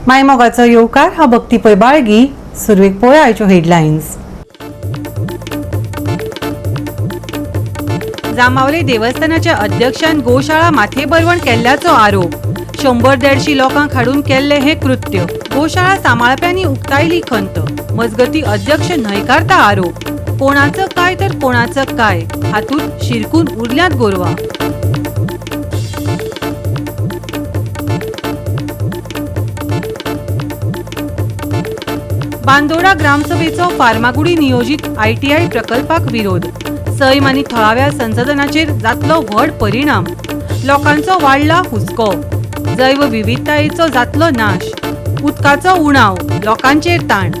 मायमोगाचो येवकार हा भक्ती पै बाळगी. सुरवेक पळोवया आयच्यो हेडलायन्स. जामावले देवस्थानाच्या अध्यक्षान गोशाळा माथेबरवण केल्ल्याचो आरोप. 100-150 लोकांक हाडून केल्ले हे कृत्य. गोशाळा सांबाळप्यांनी उक्तायली खंत. मजगती अध्यक्ष न्हयकारता आरोप. कोणाचं काय तर कोणाचं काय, हातूंत शिरकून उरल्यात गोरवां. बांदोडा ग्रामसभेचो फार्मागुडी नियोजित ITI प्रकल्पाक विरोध. सैम आनी थळाव्या संसाधनाचेर जातलो व्हड परिणाम. लोकांचो वाडला हुस्को. जैव विविधतायेचो जातलो नाश. उदकाचो उणाव, लोकांचेर ताण.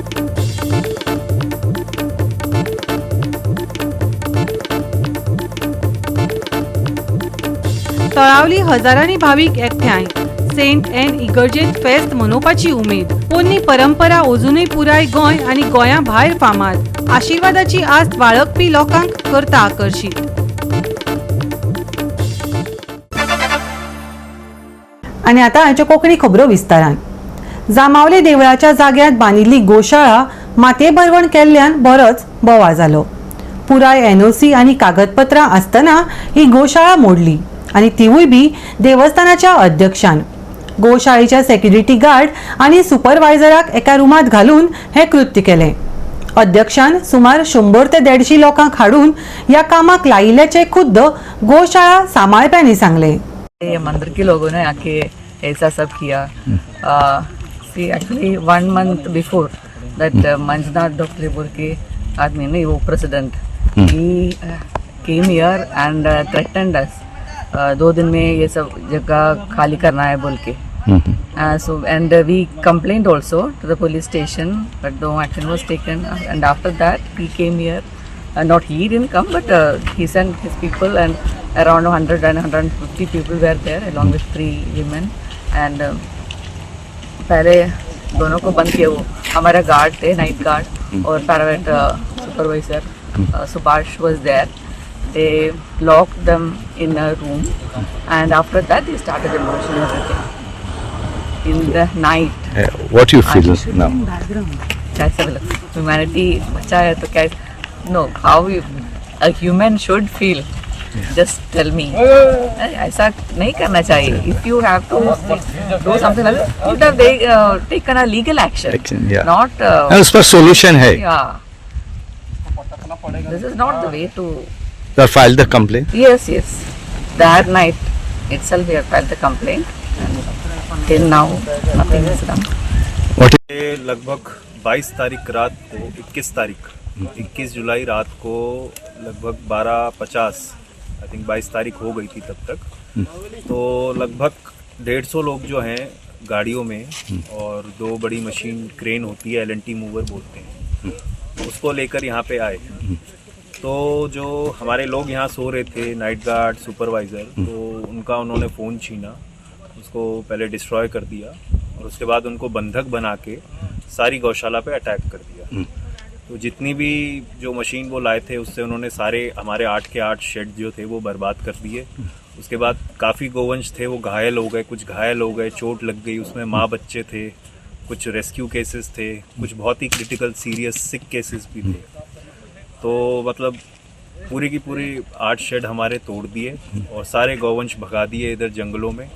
तळावली हजारांनी भाविक एकठांय. सेंट एन इगर्जेंत फेस्त मनोवपाची उमेद. पोन्नी परंपरा अजूनय पुराय गोंय आनी गोंया भायर फामाद. आशिर्वादाची आस्त बाळगपी लोकांक करता आकर्षित. आनी आतां हांच्यो कोंकणी खबरो विस्तारान. जामावले देवळाच्या जाग्यांत बांदिल्ली गोशाळा माथेबरवण केल्ल्यान बरोच बोवाळ जालो. पुराय NOC आनी कागदपत्रां आसतना ही गोशाळा मोडली आनी तिवूय बी देवस्थानाच्या अध्यक्षान. गोशाळेच्या सेक्युरिटी गार्ड आनी सुपरवायझराक एका रुमांत घालून हे कृत्य केलें. अध्यक्षान सुमार 100 ते 150 लोकांक हाडून ह्या कामाक लायिल्ल्याचे खुद्द गोशाळा सांबाळप्यांनी सांगले. ये मंदिर के लोगों ने आके ऐसा सब किया. See actually 1 month before that Manjunath doctor Borke आदमी ने वो प्रेसिडेंट ही came here and threatened us 2 दिन में ये सब जगह खाली करना है बोल के. So and we complained also to the police station, but no action was taken. And after that he came here. Not he didn't come, but he sent his people, and around 100 and 150 people were there along with 3 women. And पहले दोनों को बंद KIA. वो हमारा guard थे, Knight guard और private supervisor Subhash was there. They locked them in a room, and after that they started demolishing everything in the night. What you feel now? कैसा लगा? Humanity बचा है तो क्या? No, how a human should feel. Just tell me. ऐसा नहीं करना चाहिए. If you have to do something like that, you would have taken a legal action. Yeah. Not. Use per solution है. Yeah. This is not the way to. You have filed the complaint. Yes, yes. That night itself we have filed the complaint. And till now nothing is done. What? लगभग 22 तारीख रात को 21 जुलाई रात को लगभग 12:50 I think 22 तारीख हो गई थी तब तक. तो लगभग 150 लोग जो हैं गाड़ियों में और 2 बड़ी मशीन क्रेन होती है LNT मूवर बोलते हैं, उसको लेकर यहाँ पे आए. तो जो हमारे लोग यहाँ सो रहे थे, नाइट गार्ड सुपरवाइज़र, तो उनका उन्होंने फ़ोन छीना, उसको पहले डिस्ट्रॉय कर दिया और उसके बाद उनको बंधक बना के सारी गौशाला पे अटैक कर दिया. तो जितनी भी जो मशीन वो लाए थे उससे उन्होंने सारे हमारे 8 के 8 शेड जो थे वो बर्बाद कर दिए. उसके बाद काफ़ी गोवंश थे वो घायल हो गए, कुछ घायल हो गए, चोट लग गई, उसमें माँ बच्चे थे, कुछ रेस्क्यू केसेस थे, कुछ बहुत ही क्रिटिकल सीरियस सिक केसेस भी थे. तो मतलब पूरी की पूरी 8 शेड हमारे तोड़ दिए और सारे गौवंश भगा दिए इधर जंगलों में.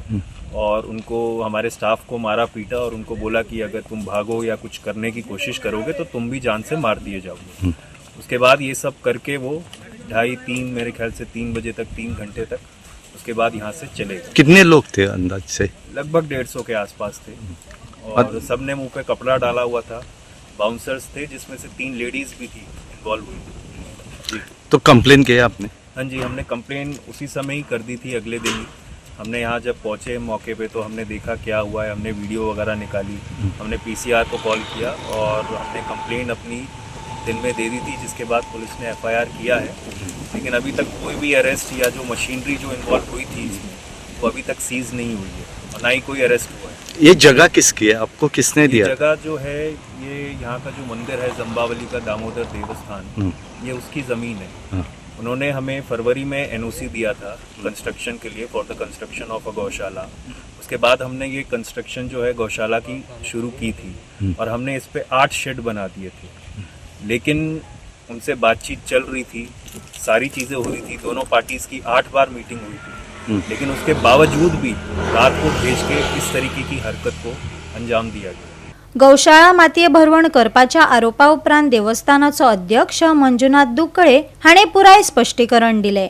और उनको हमारे स्टाफ को मारा पीटा और उनको बोला कि अगर तुम भागो या कुछ करने की कोशिश करोगे तो तुम भी जान से मार दिए जाओगे. उसके बाद ये सब करके वो 2:30-3 मेरे ख्याल से 3 बजे तक 3 घंटे तक उसके बाद यहाँ से चले गए. कितने लोग थे अंदाज से? लगभग 150 के आसपास थे और सबने मुंह पे कपड़ा डाला हुआ था. बाउंसर्स थे जिसमें से 3 लेडीज भी थी इन्वॉल्व हुई. तो कंप्लेन किया आपने? हाँ जी, हमने कंप्लेन उसी समय ही कर दी थी. अगले दिन ही हमने यहाँ जब पहुँचे मौके पे तो हमने देखा क्या हुआ है, हमने वीडियो वगैरह निकाली, हमने PCR को कॉल किया और हमने कंप्लेन अपनी दिन में दे दी थी, जिसके बाद पुलिस ने FIR किया है. लेकिन अभी तक कोई भी अरेस्ट या जो मशीनरी जो इन्वॉल्व हुई थी इसमें वो अभी तक सीज नहीं हुई है और ना ही कोई अरेस्ट हुआ है. ये जगह किसकी है, आपको किसने दिया? जगह जो है ये यहाँ का जो मंदिर है जम्बावली का दामोदर देवस्थान, ये उसकी ज़मीन है. उन्होंने हमें फरवरी में NOC दिया था कंस्ट्रक्शन के लिए, for the construction of a गौशाला. उसके बाद हमने ये कंस्ट्रक्शन जो है गौशाला की शुरू की थी और हमने इस पे 8 शेड बना दिए थे। लेकिन उनसे बातचीत चल रही थी, सारी चीज़ें हो रही थी, दोनों पार्टीज़ की 8 बार मीटिंग हुई थी, लेकिन उसके बावजूद भी रात को भेज के इस तरीके की हरकत को अंजाम दिया गया। गौशाळा मातये भरवण करपाच्या आरोपा उपरांत देवस्थानाचो अध्यक्ष मंजुनाथ दुकळे हाणें पुराय स्पश्टीकरण दिलें।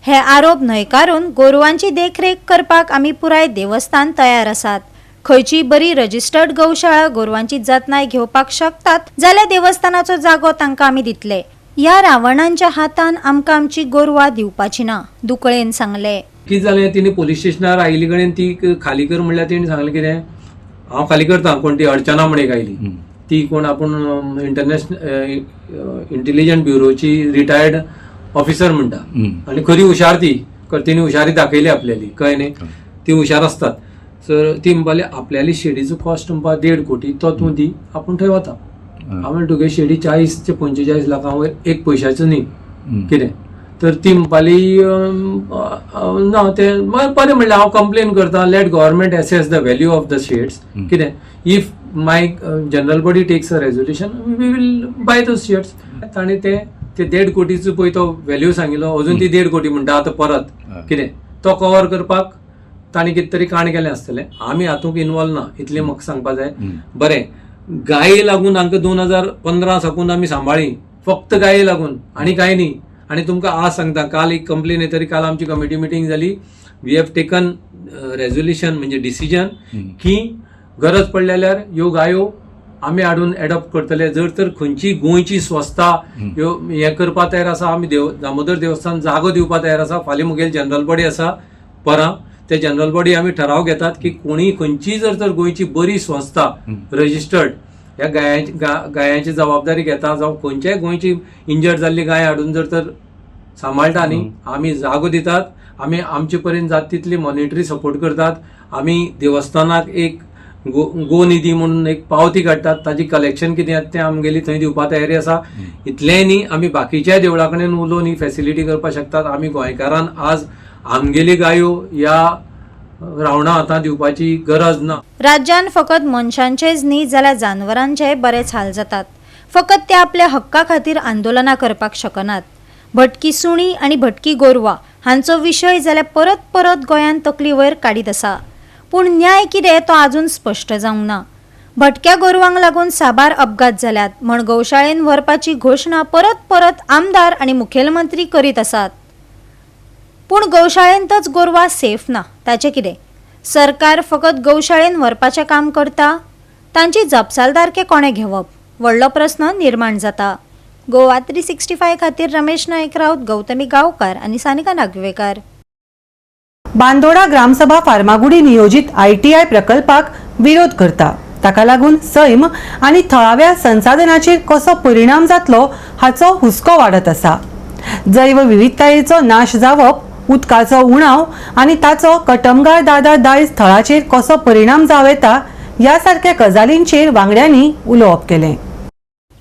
हे आरोप न्हयकारून गोरवांची देखरेख करपाक आमी पुराय देवस्थान तयार आसात। खंयची बरी रजिस्टर्ड गौशाळा गोरवांची जतनाय घेवपाक शकतात जाल्यार देवस्थानाचो जागो तांकां आमी दितले। ह्या रावणांच्या हातान आमकां आमची गोरवां दिवपाची ना, दुकळेन सांगले। कितें जालें, तिने पुलीस स्टेशनार आयिल्ले कडेन ती खाली कर म्हणल्यार तिणें सांगलें कितें, हांव खाली करता, कोण ती अर्चना म्हणून एक आयली, ती कोण आपूण इंटरनॅशनल इंटेलिजंस ब्युरोची रिटायर्ड ऑफिसर म्हणटा आनी खरी हुशार ती, तिने हुशारी दाखयली आपल्याली, कळ्ळें न्ही, ती हुशार असतात। सर ती म्हणपाली आपल्याली शेडीचो कॉस्ट म्हणपा 1.5 कोटी, तो तूं दी, आपूण थंय वता। हांव म्हणलें तुगे शेडी 40 ते 45 लाखां वयर एक पयशाचो न्ही कितें, तर ती म्हणपाली ना ते बरें म्हणलें हांव कंप्लेन करता, let government assess the value of the shades, कितें if my general body takes a resolution we will buy those shades. ताणें ते 1.5 कोटीचो पळय तो व्हॅल्यू सांगिल्लो, अजून ती 1.5 कोटी म्हणटा आतां परत, कितें तो कवर करपाक ताणें कितें तरी काण केलें आसतलें, आमी हातूंत इनवॉल्व ना, इतलें म्हाका सांगपा जाय। बरें, गाये लागून हांकां 2015 साकून आमी सांबाळ्ळी, फक्त गाये लागून आनी कांय न्ही। आनी तुमकां आज सांगता, काल एक कंप्लेन येतरी, काल आमची कमिटी मिटींग जाली, वी हॅव टेकन रेजोल्युशन म्हणजे डिसिजन की गरज पडलेल्यार ह्यो गायो आमी हाडून एडॉप्ट करतले। जर तर खंयची गोंयची स्वस्था ह्यो हें करपा तयार आसा, आमी दामोदर देवस्थान जागो दिवपा तयार आसा। फाल्यां मुगेल जनरल बॉडी आसा परां, ते जनरल बॉडी आमी ठराव घेतात की कोणी खंयची जर तर गोंयची बरी संस्था रजिस्टर्ड ह्या गायांची जबाबदारी घेता, जावं खंयच्याय गोंयची इंजर्ड जाल्ली गाय हाडून जर तर सांबाळटा न्ही, आमी जागो दितात, आमी आमचे पर्यंत जाता तितली मॉनिटरी सपोर्ट करतात। आमी देवस्थानाक एक गोनिधी म्हणून एक पावती काडटात, ताजी कलेक्शन कितें तें आमगेली थंय दिवपा तयारी आसा। इतलेंय न्ही, आमी बाकीच्या देवळा कडेन उलोवन ही फॅसिलिटी करपाक शकतात। आमी गोंयकारान आज आमगेली गायो ह्या रावणा हातांत दिवपाची गरज ना। राज्यान फकत मनशांचेच न्ही जाल्यार जानवरांचे बरेच हाल जातात। फकत ते आपल्या हक्का खातीर आंदोलनां करपाक शकनात। भटकी सुणी आनी भटकी गोरवां हांचो विशय जाल्यार परत परत गोंयान तकली वयर काडीत आसा, पूण न्याय कितें तो अजून स्पश्ट जावंक ना। भटक्या गोरवांक लागून साबार अपघात जाल्यात म्हण गौशाळेन व्हरपाची घोशणा परत परत आमदार आनी मुखेलमंत्री करीत आसात, पूण गौशाळेंतच गोरवां सेफ ना, ताचें कितें? सरकार फकत गौशाळेन व्हरपाचें काम करता, तांची जपसालदारके कोणें घेवप? व्हडलो प्रस्न निर्माण जाता। गोवा 365 खातीर रमेश नायक राऊत, गौतमी गांवकार आनी सानिका नागवेकर। बांदोडा ग्रामसभा फार्मागुडी नियोजित ITI प्रकल्पाक विरोध करता, ताका लागून सैम आनी थळाव्या संसाधनाचेर कसो परिणाम जातलो हाचो हुस्को वाडत आसा। जैव विविधतायेचो नाश जावप, उदकाचो उणाव आनी ताचो कटमगाळ दादार दायज थळाचेर कसो परिणाम जावं येता ह्या सारक्या गजालींचेर वांगड्यांनी उलोवप केलें।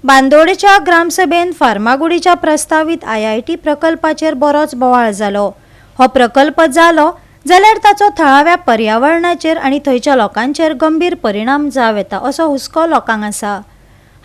बांदोडेच्या ग्रामसभेन फार्मागुडीच्या प्रस्तावित IIT प्रकल्पाचेर बरोच बोवाळ जालो। हो प्रकल्प जालो जाल्यार ताचो थळाव्या पर्यावरणाचेर आनी थंयच्या लोकांचेर गंभीर परिणाम जावं येता असो हुस्को लोकांक आसा।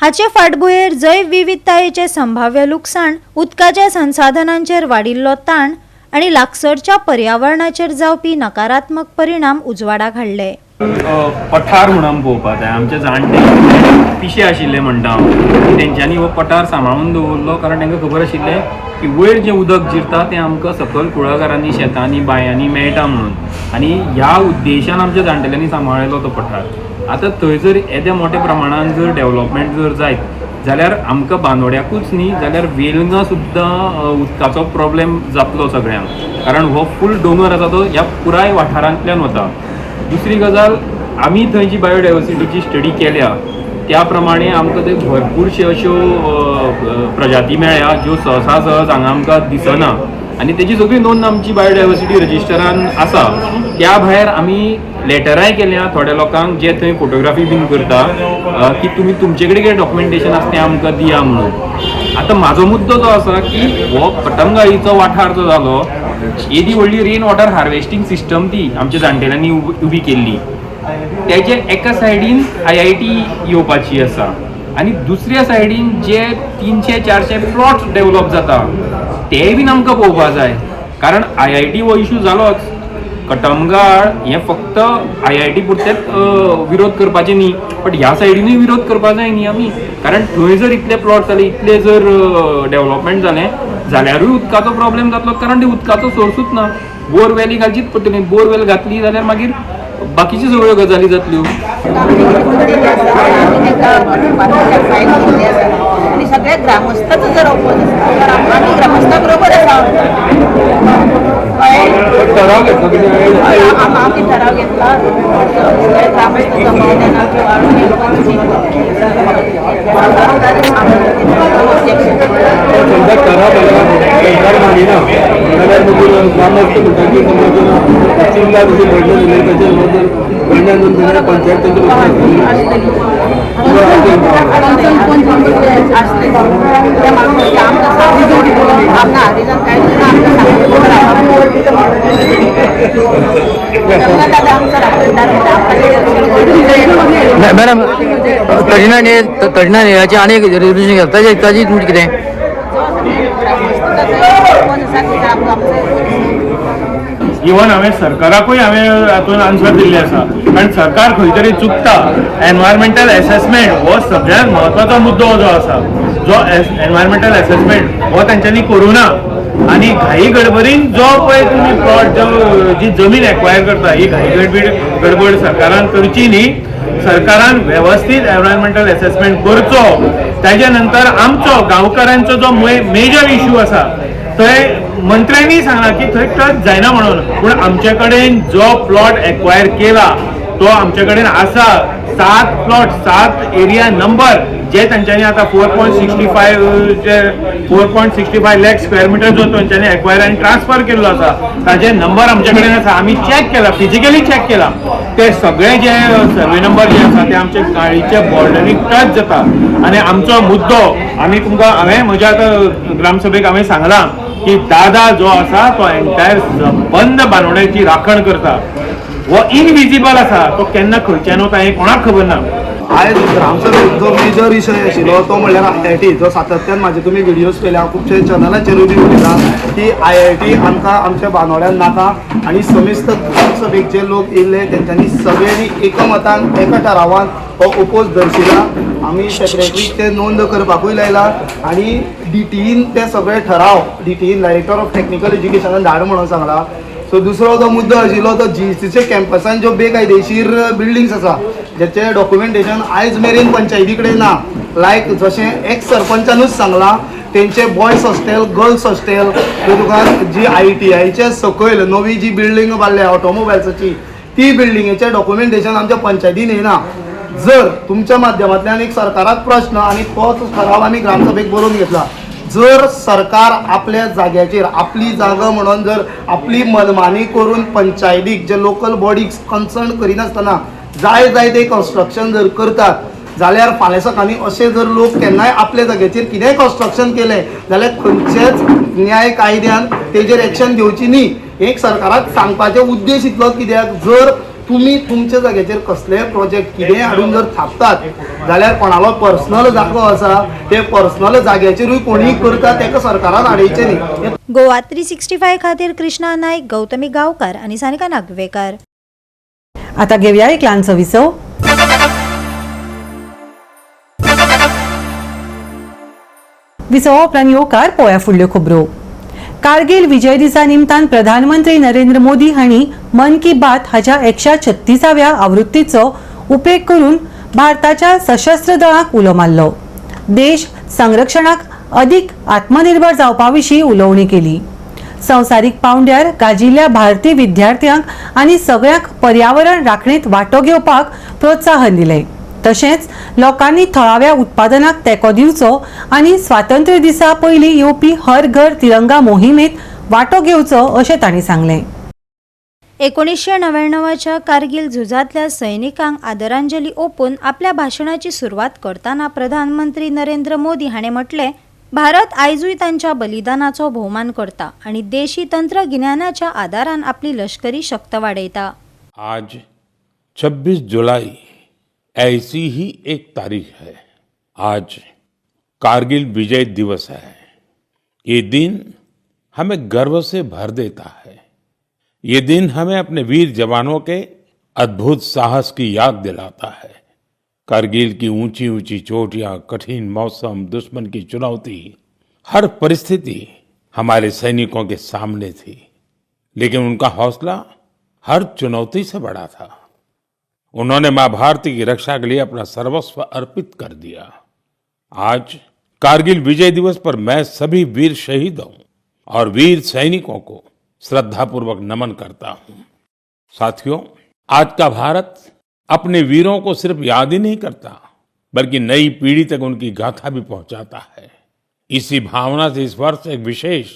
हाचे फाटभुंयेर जैव विविधतायेचें संभाव्य लुकसाण, उदकाच्या संसाधनांचेर वाडिल्लो ताण आनी लागसरच्या पर्यावरणाचेर जावपी नकारात्मक परिणाम उजवाडाक हाडले। पठार म्हणून आमी पळोवपाक जाय, आमचे जाणटे पिशे आशिल्ले म्हणटा हांव, तेंच्यांनी हो पठार सांबाळून दवरलो, कारण तांकां खबर आशिल्लें की वयर जें उदक जिरता तें आमकां सकयल कुळागरांनी, शेतांनी, बांयांनी मेळटा म्हणून, आनी ह्या उद्देशान आमच्या जाणटेल्यांनी सांबाळिल्लो तो पठार। आतां थंय जर येद्या मोठ्या प्रमाणान जर डेव्हलपमेंट जर जायत जाल्यार आमकां बांदोड्याकूच न्ही जाल्यार वेलंगां सुद्दां उदकाचो प्रॉब्लेम जातलो सगळ्यांक, कारण हो फूल डोंगर आसा तो ह्या पुराय वाठारांतल्यान वता। दुसरी गजाल, आमी थंय जी बायोडायवर्सिटीची स्टडी केल्या त्या प्रमाणे आमकां थंय भरपूरश्यो अश्यो प्रजाती मेळ्ळ्या ज्यो सहसा सहज हांगा आमकां दिसना, आनी तेजी सगळी नोंद आमची बायोडायवर्सिटी रजिस्टरान आसा। त्या भायर आमी लेटराय केल्या थोड्या लोकांक जे थंय फोटोग्राफी बीन करता की तुमी तुमचे कडेन कितें डॉक्युमेंटेशन आसा तें आमकां दिया म्हणून। आतां म्हाजो मुद्दो जो आसा की हो कटमगाळीचो वाठार जो जालो येदी व्हडली रेन वॉटर हार्वेस्टिंग सिस्टम ती आमच्या जाणटेल्यांनी उबी केल्ली. तेजे एका सायडीन IIT येवपाची आसा आनी दुसऱ्या सायडीन जे 300-400 प्लॉट्स डेव्हलप जाता ते बीन आमकां पळोवपा जाय. कारण IIT हो इशू जालोच. कटमगाळ हे फक्त IIT पुरतेच विरोध करपाचे न्ही, बट ह्या सायडीनूय विरोध करपा जाय न्ही आमी. कारण थंय जर इतले प्लॉट जाले, इतले जर डेव्हलपमेंट जालें जाल्यारूय उदकाचो प्रॉब्लेम जातलो. कारण ते उदकाचो सोर्सूच ना. बोरवेली घालचीच पडटली. बोरवेल घातली जाल्यार मागीर बाकीच्यो सगळ्यो गजाली जातल्यो. आणि सगळ्या ग्रामस्थांचं जर अपोज असा तर आम्ही ग्रामस्था बरोबर आसा. आम्ही ठराव घेतला सगळे ग्रामस्थ जमवल्यान मॅडम तडीना निळाची आणि रेझोल्युशन घेता ताजी तुमचे कितें इवन हांवें सरकाराकूय हातून आन्सर दिल्ले आसा. कारण सरकार खंय तरी चुकता. एनवायरमेंटल एसेसमेंट हो सगळ्यात म्हत्वाचो मुद्दो जो आसा. जो एनवायरमेंटल एसेसमेंट हो तांच्यांनी करूं ना आनी घाई गडबडीन जो पळय तुमी प्लॉट जी जमीन एक्वायर करता ही घाई गडबड सरकारान करची न्ही. सरकारान वेवस्थीत एनवायरमेंटल एसेसमेंट करचो. ताज्या नंतर आमचो गांवकारांचो जो मेजर इश्यू आसा थंय मंत्र्यांनी सांगला की थंय टच जायना म्हणून. पूण आमचे कडेन जो प्लॉट एक्वायर केला तो आमचे कडेन आसा. 7 प्लॉट 7 एरिया नंबर जे तांच्यांनी आता 4.65 लाख स्क्वेअर मीटर जो तांच्यांनी एक्वायर आनी ट्रान्सफर केल्लो आसा ताचे नंबर आमचे कडेन आसा. आमी चॅक केला, फिजिकली चॅक केला. ते सगळे जे सर्वे नंबर जे आसा ते आमचे गाडीच्या बॉर्डरीक टच जाता. आनी आमचो मुद्दो आमी तुमकां हांवें म्हज्या आतां ग्रामसभेक हांवें सांगलां की दादा जो आसा तो एंटायर बंद बांदोड्याची राखण करता. हो इनविजिबल आसा. तो केन्ना खंयच्यान वता हें कोणाक खबर ना. आयज ग्रामसभेत जो मेजर विशय आशिल्लो तो म्हणल्यार IIT. जो सातत्यान म्हाजे तुमी व्हिडियोज पळयल्या, खुबशे चॅनलाचेरूय बी उलयता की IIT आमकां आमच्या बांदोड्यान नाका. आनी समिस्त ग्रामसभेक जे लोक येयल्ले तेंच्यांनी सगळ्यांनी एकमतान एका ठरावान हो ओपोज दर्शिला. आमी सेक्रेटरीक ते नोंद करपाकूय लायला आनी DTEन ते सगळे ठराव DTEन डायरेक्टर ऑफ टेक्निकल एज्युकेशनान धाड म्हणून सांगला. सो दुसरो जो मुद्दो आशिल्लो तो GECच्या कॅम्पसान ज्यो बेकायदेशीर बिल्डिंग्स आसा जेचे डॉक्युमेंटेशन आयज मेरेन पंचायती कडेन ना. लायक जशें एक्स सरपंचानूच सांगला तेंचे बॉयज हॉस्टेल, गर्ल्स हॉस्टेल, तुका जी ITIचे सकयल नवी जी बिल्डींग बांदल्या ऑटोमोबायल्साची ती बिल्डिंगेचे डॉक्युमेंटेशन आमच्या पंचायतीन येना. जर तुमच्या माध्यमांतल्यान एक सरकाराक प्रश्न आनी तोच ठराव आमी ग्रामसभेक बरोवन घेतला. जर सरकार आपल्या जाग्याचेर आपली जागा म्हणून जर आपली मनमानी करून पंचायतीक जे लोकल बॉडीज कन्सर्न करिनासतना जाय ते कन्स्ट्रक्शन जर करतात जाल्यार फाल्यां सकाळी अशे जर लोक केन्नाय आपल्या जाग्याचेर कितेंय कन्स्ट्रक्शन केलें जाल्यार खंयचेच न्याय कायद्यान तेजेर एक्शन घेवची न्ही. एक सरकाराक सांगपाचो उद्देश इतलो कित्याक जर तुम्ही तुमच्या जाग्याचेर कसलेय प्रोजेक्ट कितेंय हाडून जर थापतात जाल्यार कोणालो पर्सनल जागो आसा ते पर्सनल जाग्याचेरूय कोणीय करता तेका सरकारान आडयचें न्ही. गोवा 365 खातीर कृष्णा नायक, गौतमी गांवकार आणि सानिका नागवेकर. आता घेऊया एक ल्हानसो विसव. विसव उपरांत येवकार पळोवया फुडल्यो खबरो. कारगिल विजय दिसा निमतान प्रधानमंत्री नरेंद्र मोदी हांणी मन की बात हाच्या 136व्या आवृत्तीचो उपेग करून भारताच्या सशस्त्र दळांक उलो मारलो. देश संरक्षणाक अदीक आत्मनिर्भर जावपा विशीं उलोवणी केली. संवसारीक पांवड्यार गाजिल्ल्या भारतीय विद्यार्थ्यांक आनी सगळ्यांक पर्यावरण राखणेंत वांटो घेवपाक प्रोत्साहन दिलें. तशेंच लोकांनी थळाव्या उत्पादनाक तेंको दिवचो आनी स्वातंत्र्य दिसा पयलीं येवपी हर घर तिरंगा मोहिमेंत वांटो घेवचो अशें तांणी सांगलें. 1999च्या कारगिल झुजांतल्या सैनिकांक आदरांजली ओपून आपल्या भाशणाची सुरवात करताना प्रधानमंत्री नरेंद्र मोदी हाणें म्हटलें भारत आयजूय तांच्या बलिदानाचो भोवमान करता आणि देशी तंत्रगिन्यानाच्या आदारान आपली लष्करी शक्त वाडयता. आज 26 जुलाई ऐसी ही एक तारीख है. आज कारगिल विजय दिवस है. ये दिन हमें गर्व से भर देता है. ये दिन हमें अपने वीर जवानों के अद्भुत साहस की याद दिलाता है. कारगिल की ऊंची ऊंची चोटियां, कठिन मौसम, दुश्मन की चुनौती, हर परिस्थिति हमारे सैनिकों के सामने थी, लेकिन उनका हौसला हर चुनौती से बड़ा था. उन्होंने मां भारती की रक्षा के लिए अपना सर्वस्व अर्पित कर दिया. आज कारगिल विजय दिवस पर मैं सभी वीर शहीदों और वीर सैनिकों को श्रद्धापूर्वक नमन करता हूं. साथियों, आज का भारत अपने वीरों को सिर्फ याद ही नहीं करता, बल्कि नई पीढ़ी तक उनकी गाथा भी पहुंचाता है. इसी भावना से इस वर्ष एक विशेष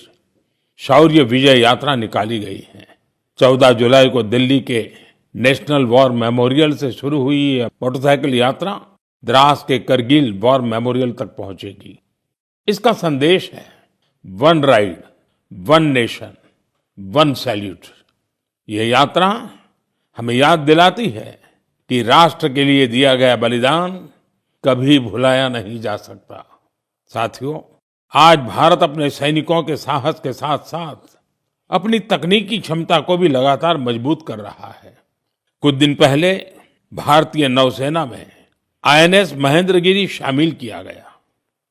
शौर्य विजय यात्रा निकाली गई है. 14 जुलाई को दिल्ली के नेशनल वॉर मेमोरियल से शुरू हुई यह मोटरसाइकिल यात्रा द्रास के करगिल वॉर मेमोरियल तक पहुंचेगी. इसका संदेश है one ride, one nation, one salute. यह यात्रा हमें याद दिलाती है कि राष्ट्र के लिए दिया गया बलिदान कभी भुलाया नहीं जा सकता. साथियों, आज भारत अपने सैनिकों के साहस के साथ साथ अपनी तकनीकी क्षमता को भी लगातार मजबूत कर रहा है. कुछ दिन पहले भारतीय नौसेना में INS महेंद्रगिरी शामिल किया गया.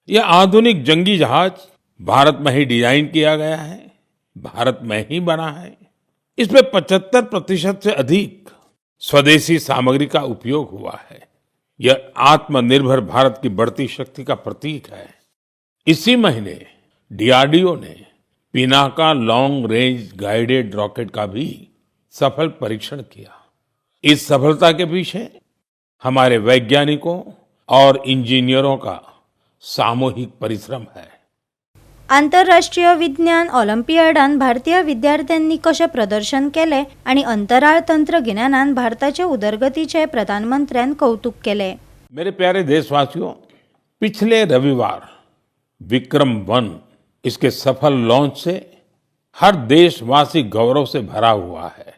यह आधुनिक जंगी जहाज भारत में ही डिजाइन किया गया है, भारत में ही बना है. इसमें 75% से अधिक स्वदेशी सामग्री का उपयोग हुआ है. यह आत्मनिर्भर भारत की बढ़ती शक्ति का प्रतीक है. इसी महीने DRDO ने Pinaka long range guided rocket का भी सफल परीक्षण किया. इस सफलता के पीछे हमारे वैज्ञानिकों और इंजीनियरों का सामूहिक परिश्रम है. आंतरराष्ट्रीय विज्ञान ऑलिम्पियाडान भारतीय विद्यार्थ्यांनी कशे प्रदर्शन केले आणि अंतराळ तंत्रज्ञानान भारताचे उदरगतीचे प्रधानमंत्र्यान कौतुक केले. मेरे प्यारे देशवासियों, पिछले रविवार विक्रम-1 इसके सफल लॉन्च से हर देशवासी गौरव से भरा हुआ है.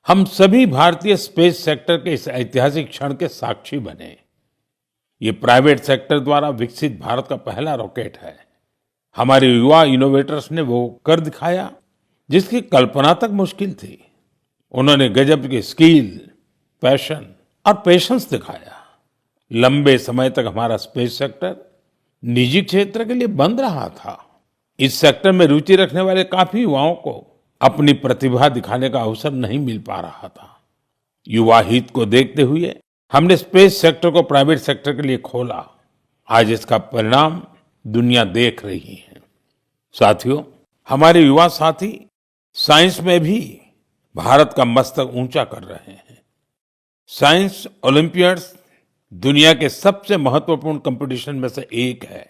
हम सभी भारतीय स्पेस सेक्टर के इस ऐतिहासिक क्षण के साक्षी बने. ये प्राइवेट सेक्टर द्वारा विकसित भारत का पहला रॉकेट है. हमारे युवा इनोवेटर्स ने वो कर दिखाया जिसकी कल्पना तक मुश्किल थी. उन्होंने गजब की स्किल, पैशन और पेशेंस दिखाया. लंबे समय तक हमारा स्पेस सेक्टर निजी क्षेत्र के लिए बंद रहा था. इस सेक्टर में रुचि रखने वाले काफी युवाओं को अपनी प्रतिभा दिखाने का अवसर नहीं मिल पा रहा था. युवा हित को देखते हुए हमने स्पेस सेक्टर को प्राइवेट सेक्टर के लिए खोला. आज इसका परिणाम दुनिया देख रही है. साथियों, हमारे युवा साथी साइंस में भी भारत का मस्तक ऊंचा कर रहे हैं. साइंस ओलंपियाड्स दुनिया के सबसे महत्वपूर्ण कंपटीशन में से एक है.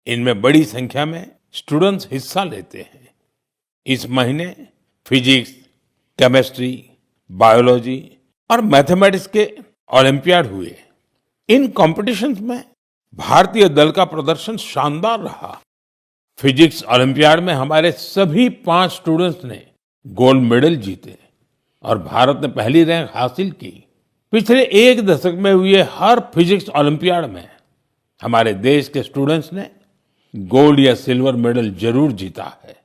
इनमें बड़ी संख्या में स्टूडेंट्स हिस्सा लेते हैं. इस महीने फिजिक्स, केमिस्ट्री, बायोलॉजी और मैथमेटिक्स के ओलंपियाड हुए. इन कॉम्पिटिशन्स में भारतीय दल का प्रदर्शन शानदार रहा. फिजिक्स ओलंपियाड में हमारे सभी 5 स्टूडेंट्स ने गोल्ड मेडल जीते और भारत ने पहली रैंक हासिल की. पिछले एक दशक में हुए हर फिजिक्स ओलंपियाड में हमारे देश के स्टूडेंट्स ने गोल्ड या सिल्वर मेडल जरूर जीता है.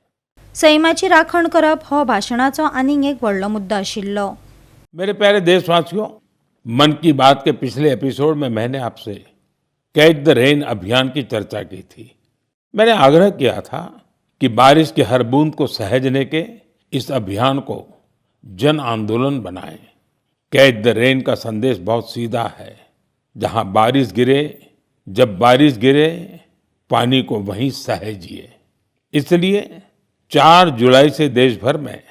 सैमाची राखण करप हो भाषणाचो आनीक एक व्हडलो मुद्दो आशिल्लो. मेरे प्यारे देशवासियों, मन की बात के पिछले एपिसोड में मैंने आपसे कैच द रेन अभियान की चर्चा की थी. मैंने आग्रह किया था कि बारिश की हर बूंद को सहेजने के इस अभियान को जन आंदोलन बनाएं. कैच द रेन का संदेश बहुत सीधा है. जहां बारिश गिरे, जब बारिश गिरे, पानी को वहीं सहेजिए. इसलिए 4 जुलाई से देश भर में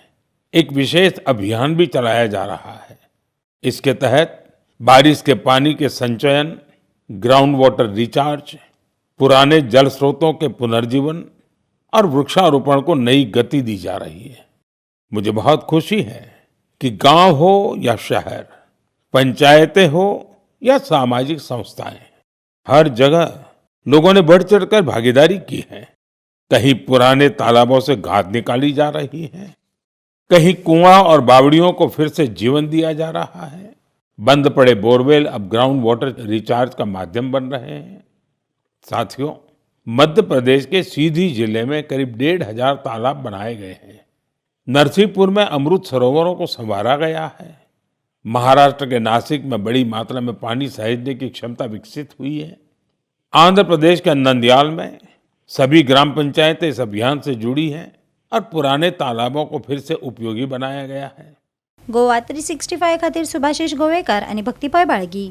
एक विशेष अभियान भी चलाया जा रहा है. इसके तहत बारिश के पानी के संचयन, ग्राउंड वाटर रिचार्ज, पुराने जल स्रोतों के पुनर्जीवन और वृक्षारोपण को नई गति दी जा रही है. मुझे बहुत खुशी है कि गांव हो या शहर, पंचायतें हो या सामाजिक संस्थाएं, हर जगह लोगों ने बढ़ चढ़कर भागीदारी की है। कहीं पुराने तालाबों से गाद निकाली जा रही है, कहीं कुआं और बावड़ियों को फिर से जीवन दिया जा रहा है। बंद पड़े बोरवेल अब ग्राउंड वाटर रिचार्ज का माध्यम बन रहे हैं। साथियों, मध्य प्रदेश के सीधी जिले में करीब 1,500 तालाब बनाए गए हैं। नरसिंहपुर में अमृत सरोवरों को संवारा गया है। महाराष्ट्र के नासिक में बड़ी मात्रा में पानी सहेजने की क्षमता विकसित हुई है। आंध्र प्रदेश के नंदयाल में सभी ग्राम पंचायतें इस अभियान से जुड़ी हैं और पुराने तालाबों को फिर से उपयोगी बनाया गया है। गोवा 365 खातीर सुभाषिश गोवेकर आणि भक्तिपय बाळगी।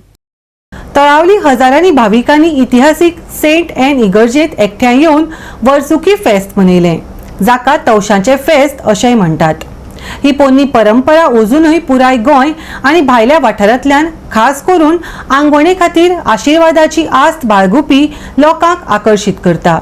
तळावली हजारांनी भाविकांनी इतिहासीक सेंट एन इगर्जेत एकठांय येवन वर्सुकी फेस्त मनयले, जाका तवशांचे फेस्त अशेंय म्हणटात। ही पोरणी परंपरा अजूनय पुराय गोंय आणि भायल्या वाठारांतल्यान खास करून आंगवणे खातीर आशिर्वादाची आस्त बाळगुपी लोकांक आकर्षित करता।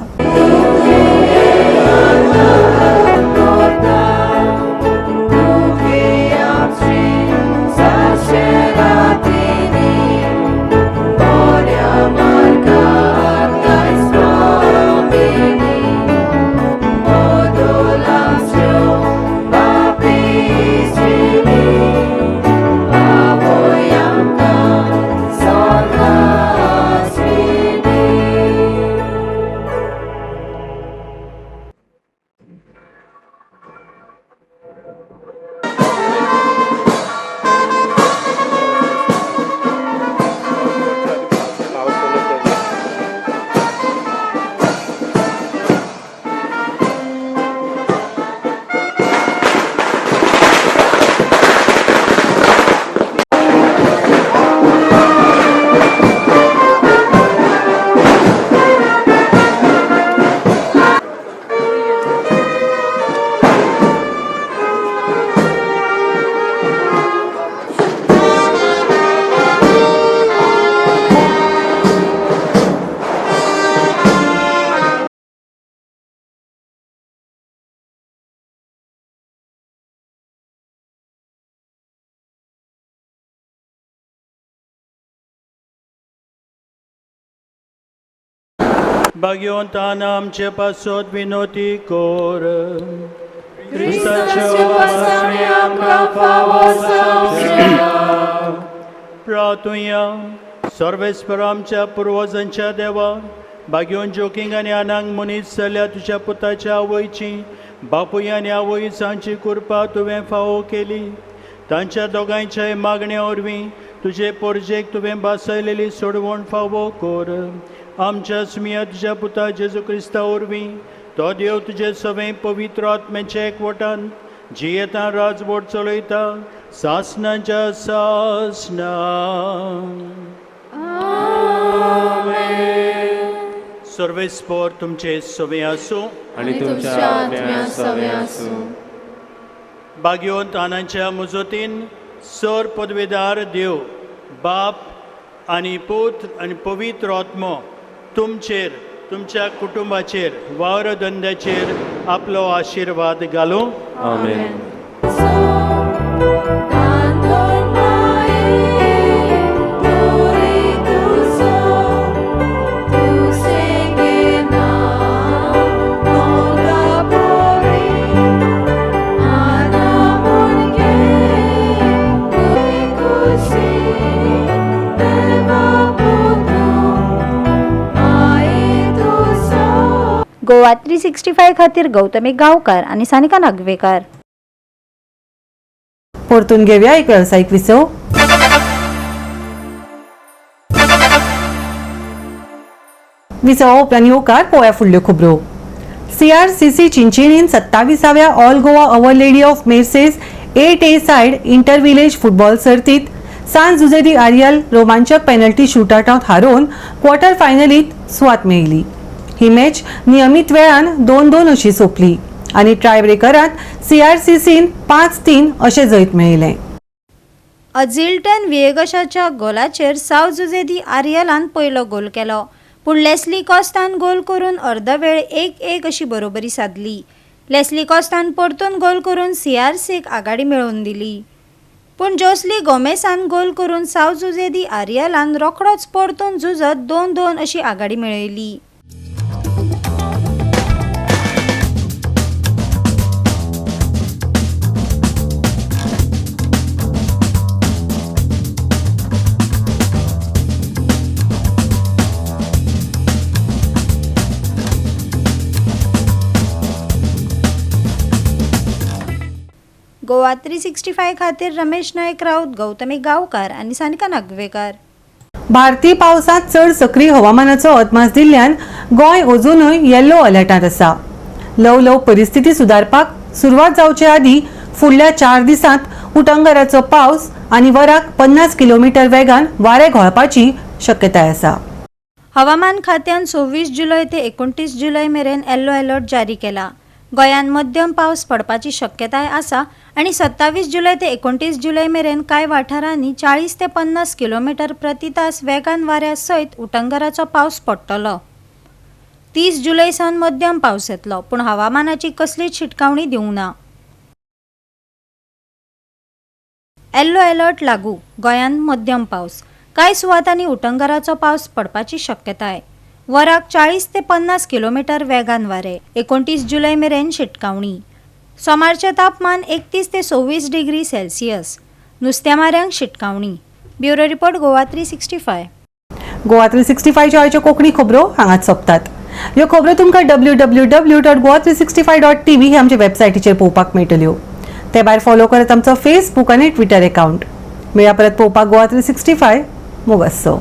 भाग्यवंतान आमचे पासत विनोती कोर, क्रिस्ताच्या वासाने आमकां फावो संवसार। प्रार्थुया सर्वेस्पर आमच्या पुर्वजांच्या देवा, भाग्यवन जोकिंग आनी आनांक मनीस जाल्या तुज्या पुताच्या आवयची बापूय आनी आवय सांची कृपा तुवें फावो केली। तांच्या दोगांयच्याय मागण्या वरवीं तुजे पोरजेक तुवें बासयलेली सोडवण फावो कर। आमच्या स्मिया तुज्या पुता जेजू क्रिस्ता वरवीं तो देव तुजे सवें पवित्र आत्म्याच्या एकवटान जियेता राजवट चलयता सासनाच्या सासना। सर्वेस्पर तुमचे सवें आसूं आनी तुमच्या आत्म्या सवें आसूं। भाग्यवंत आनांच्या मुजतीन सर पदवेदार देव बाप आनी पुत्र आनी पवित्र आत्मो तुमचेर तुमच्या कुटुंबाचेर वावर धंद्याचेर आपलो आशीर्वाद घालूं। आमेन। गोवा 365 खातीर गौतमी गांवकार आणि सानिका नागवेकर। परतून घेऊया एक व्यावसायिक विसव। विसवा उपरांत येवकार पोळ्या फुडल्यो खबरो। CRCC चिंचिणीन 27व्या all Goa our lady of mercies 8A side inter village football सर्तीत सान जुजे दी आरियल रोमांचक पेनल्टी शूटआउटांत हारोवन क्वार्टर फायनलीत सुवात मेळयली। ही मॅच नियमित वेळान 2-2 अशी सोंपली आणि ट्राय ब्रेकरांत CRCCन 5-3 अशें जैत मेळयलें। अझिल्टन विएगशाच्या गोलाचेर साव जुजे दी आरियलान पयलो गोल केलो, पूण लेस्ली कॉस्तान गोल करून अर्द वेळ 1-1 अशी बरोबरी साधली। लेस्ली कॉस्तान परतून गोल करून CRCक आघाडी मेळोवन दिली। पूण जोसली गोमेसान गोल करून साव जुजेदी आरियलान रोखडोच परतून झुजत 2-2 अशी आघाडी मेळयली. गोवा 365 खातीर रमेश नायक राऊत, गौतमी गांवकार आनी सानिका नागवेकर. भारतीय पावसात चड सक्रीय हवामानाचो अदमास दिल्ल्यान गोंय अजूनय येल्लो अलर्टांत आसा. ल्हव ल्हव परिस्थिती सुदारपाक सुरवात जावचे आदीं फुडल्या 4 दिसांत उटंगराचो पावस आनी वराक 50 किलोमीटर वेगान वारे घोळपाची शक्यताय आसा. हवामान खात्यान 26 जुलय ते 29 जुलय मेरेन येल्लो अलर्ट जारी केला. गोंयांत मध्यम पावस पडपाची शक्यताय आसा आनी 27 जुलय ते 29 जुलय मेरेन कांय वाठारांनी 40 ते 50 किलोमीटर प्रति तास वेगान वाऱ्या सयत उटंगराचो पावस पडटलो. 30 जुलय सावन मध्यम पावस येतलो, पूण हवामानाची कसलीच शिटकावणी दिवंक ना. येल्लो अलर्ट लागू. गोंयांत मध्यम पावस. कांय सुवातांनी उटंगराचो पावस पडपाची शक्यताय. वराक 40 ते 50 किलोमीटर वेगान वारे. 29 जुलय मेरेन शिटकावणी. सोमारचे तापमान 31 ते 26 डिग्री सेल्सियस. नुस्तेमाऱ्यांक शिटकावणी. Bureau report Goa 365. गोवा 365च्यो आयच्यो कोंकणी खबरो हांगाच सोंपतात. ह्यो खबरो तुमकां www.goa365.tv हे आमचे वेबसायटीचेर पळोवपाक मेळटल्यो. ते भायर फॉलो करात आमचो फेसबूक आनी ट्विटर अकाउंट. मेळ्या परत पळोवपाक गोवा 365. मोगस्सो.